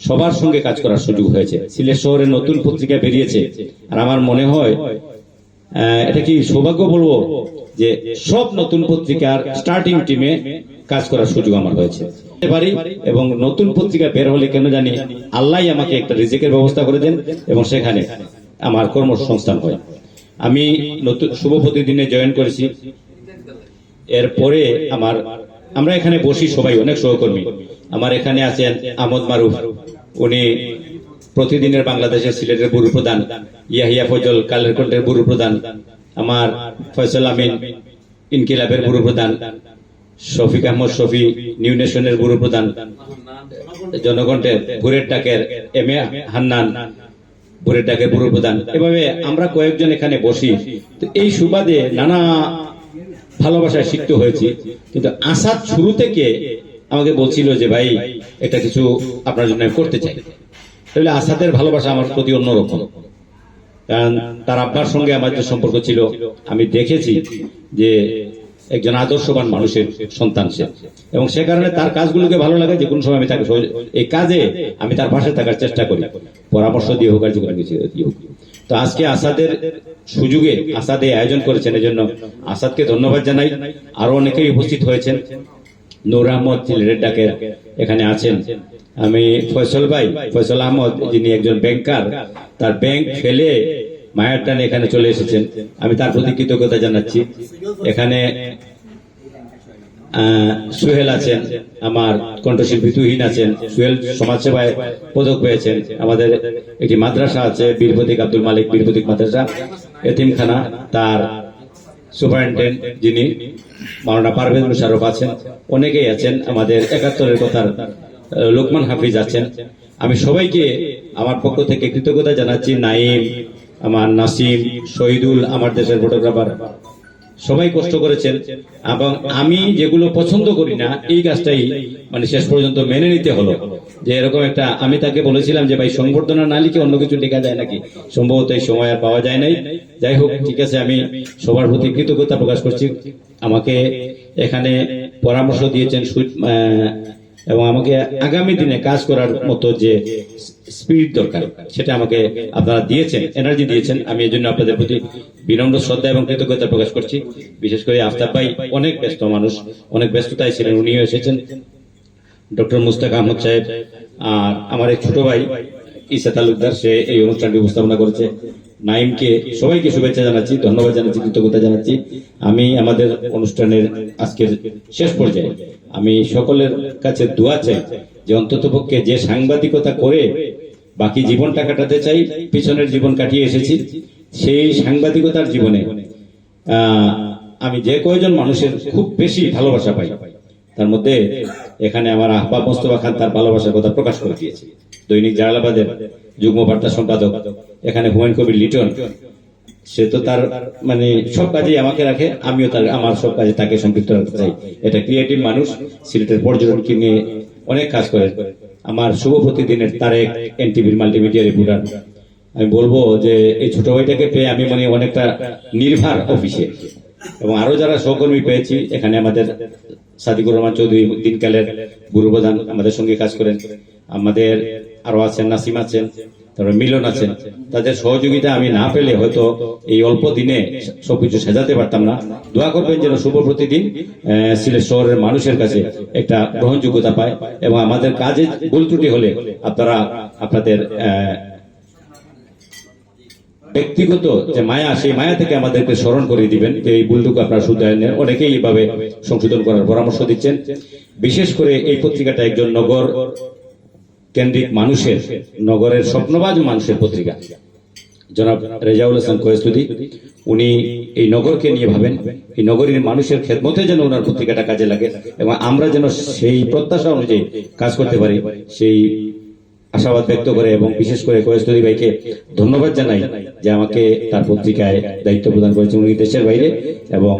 সবার সঙ্গে কাজ করার সুযোগ হয়েছে। সিলেট শহরে নতুন পত্রিকা বেরিয়েছে, আর আমার মনে হয় এটা কি সৌভাগ্য বলবো যে সব নতুন পত্রিকার স্টার্টিং টিমে কাজ করার সুযোগ আমার হয়েছে পারি। এবং নতুন পত্রিকা বের হলে কেন জানি আল্লাহ আমাকে একটা রিজিকের ব্যবস্থা করে দেন এবং সেখানে আমার কর্মসংস্থান হয়। আমি নতুন শুভ প্রতিদিনে জয়েন করেছি। এরপরে আমরা এখানে বসি সবাই অনেক সহকর্মী। আমার এখানে আছেন আহমদ মারুফ, উনি প্রতিদিনের বাংলাদেশের সিলেটের ব্যুরো প্রধান। ইয়াহিয়া ফজল কালের কণ্ঠের ব্যুরো প্রধান। আমার ফয়সাল আমিন ইনকিলাবের ব্যুরো প্রধান। শফিক আহমদ শফি নিউ নেশনের ব্যুরো প্রধান। জনকণ্ঠের ভোরের ডাকের এম এ হান্নান ভোরের ডাকের ব্যুরো প্রধান। এভাবে আমরা কয়েকজন এখানে বসি। তো এই সুবাদে নানা ভালোবাসায় শিখত হয়েছি। কিন্তু আসাদ শুরু থেকে আমাকে বলছিল যে ভাই এটা কিছু আপনার জন্য করতে চাই। তাহলে আসাদের ভালোবাসা আমার প্রতি অন্যরকম, কারণ তার আব্বার সঙ্গে আমার যে সম্পর্ক ছিল আমি দেখেছি যে একজন আদর্শবান মানুষের সন্তান সে, এবং সে কারণে তার কাজগুলোকে ভালো লাগে। যে কোনো সময় আমি তাকে এই কাজে আমি তার পাশে থাকার চেষ্টা করি, পরামর্শ দিয়ে হোক আর যে কোনো কিছু দিয়ে হোক। তো আজকে আসাদের সুযোগে আসাদে আয়োজন করেছেন, এজন্য আসাদকে ধন্যবাদ জানাই। আরো অনেকেই উপস্থিত হয়েছেন। নূর আহমদ সিলেটের ডাকের এখানে আছেন। আমি ফয়সল আহমদ, যিনি একজন ব্যাংকার, তার ব্যাংক ফেলে মায়ের টানে এখানে চলে এসেছেন, আমি তার প্রতি কৃতজ্ঞতা জানাচ্ছি। এখানে সুহেল আছেন, আমার কণ্ঠশিল্পী তুহিন আছেন। সুহেল সমাজসেবায় পদক পেয়েছেন। আমাদের একটি মাদ্রাসা আছে বীর প্রতীক আব্দুল মালিক বীর প্রতীক মাদ্রাসা এতিমখানা, তার সুপারিনটেন্ডেন্ট যিনি মাওলানা পারভেজ মুশাররফ আছেন। অনেকেই আছেন। আমাদের ৭১-এর কথার লোকমান হাফিজ আছেন। আমি সবাইকে আমার পক্ষ থেকে কৃতজ্ঞতা জানাচ্ছি। নাইম, আমার নাসিম, শহীদুল, আমার দেশের ফটোগ্রাফার, সবাই কষ্ট করেছেন। এবং আমি যেগুলো পছন্দ করি না এই কাজটাই মানে শেষ পর্যন্ত মেনে নিতে হলো। যে এরকম একটা, আমি তাকে বলেছিলাম যে ভাই সংবর্ধনা না লিখে অন্য কিছু লেখা যায় নাকি, সম্ভবত এই সময় আর পাওয়া যায় নাই। যাই হোক, ঠিক আছে, আমি সবার প্রতি কৃতজ্ঞতা প্রকাশ করছি। আমাকে এখানে পরামর্শ দিয়েছেন এবং আমাকে আগামী দিনে কাজ করার মতো যে স্পিরিট দরকার সেটা আমাকে আপনারা দিয়েছেন, এনার্জি দিয়েছেন। আমি এই জন্য আপনাদের প্রতি বিনম্র শ্রদ্ধা এবং কৃতজ্ঞতা প্রকাশ করছি। বিশেষ করে আফতাব ভাই অনেক ব্যস্ত মানুষ, অনেক ব্যস্ততায় ছিলেন, উনিও এসেছেন। ডক্টর মুস্তাক আহমদ সাহেব, আর আমার এক ছোট ভাই ইসা তালুকদার, সে এই অনুষ্ঠানটি উপস্থাপনা করেছে। নাইমকে, সবাইকে শুভেচ্ছা জানাচ্ছি, ধন্যবাদ জানাচ্ছি, কৃতজ্ঞতা জানাচ্ছি। আমি আমাদের অনুষ্ঠানের আজকের শেষ পর্যায়ে আমি সকলের কাছে দোয়া চাই যে অন্ততপক্ষে যে সাংবাদিকতা করে বাকি জীবনটা কাটাতে চাই, পিছনের জীবন কাটিয়ে এসেছি, সেই সাংবাদিকতার জীবনে আমি যে কয়জন মানুষের খুব বেশি ভালোবাসা পাই, তার মধ্যে এখানে আমার আহবাব মোস্তফা খান তার ভালোবাসার কথা প্রকাশ করে দিয়েছে। দৈনিক জালালাবাদের যুগ্ম বার্তা সম্পাদক, এখানে হুমায়ুন কবির লিটন, সে তো তার মানে সব কাজেই আমাকে রাখে, আমিও আমার সব কাজে তাকে সম্পৃক্ত রাখতে চাই। এটা ক্রিয়েটিভ মানুষ, সিলেটের পর্যটনকে নিয়ে অনেক কাজ করে। আমার শুভ প্রতিদিনের তারেক, এনটিভির মাল্টিমিডিয়া রিপোর্টার, আমি বলবো যে এই ছোট ভাইটাকে পেয়ে আমি মানে অনেকটা নির্ভার অফিসে। এবং আরো যারা সহকর্মী পেয়েছি, এখানে আমাদের সাদিকুর রহমান চৌধুরী দিনকালের ব্যুরো প্রধান আমাদের সঙ্গে কাজ করেন। আমাদের আরো আছেন, নাসিম আছেন, তারপরে মিলন আছেন। তাদের সহযোগিতা আমি না পেলে হয়তো এই অল্প দিনে সবকিছু সাজাতে পারতাম না। দোয়া করবেন যেন শুভ প্রতিদিন সিলেট শহরের মানুষের কাছে একটা গ্রহণযোগ্যতা পায়, এবং আমাদের কাজে ভুল ত্রুটি হলে আপনারা আপনাদের ব্যক্তিগত যে মায়া, সেই মায়া থেকে আমাদেরকে স্মরণ করে দিবেন যে এই ভুলটুকু আপনারা শুধরাবেন। অনেকেই এইভাবে সংশোধন করার পরামর্শ দিচ্ছেন। বিশেষ করে এই পত্রিকাটা একজন নগর কেন্দ্রিক মানুষের, নগরের স্বপ্নবাজ মানুষের পত্রিকা। জনাব রেজাউল হাসান কোয়েস্তুদি, উনি এই নগরকে নিয়ে ভাবেন, এই নগরীর মানুষের খেদমতে যেন ওনার পত্রিকাটা কাজে লাগে এবং আমরা যেন সেই প্রত্যাশা অনুযায়ী কাজ করতে পারি, সেই আশাবাদ ব্যক্ত করে। এবং বিশেষ করে কোয়েস্তুদি ভাইকে ধন্যবাদ জানাই যে আমাকে তার পত্রিকায় দায়িত্ব প্রদান করেছেন। উনি দেশের বাইরে, এবং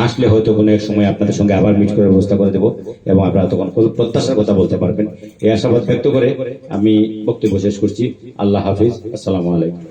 আসলে হয়তো কোনো এক সময় আপনাদের সঙ্গে আবার মিট করার ব্যবস্থা করে দেবো এবং আপনারা তখন প্রত্যাশার কথা বলতে পারবেন। এই আশাবাদ ব্যক্ত করে আমি বক্তব্য শেষ করছি। আল্লাহ হাফিজ, আসসালামু আলাইকুম।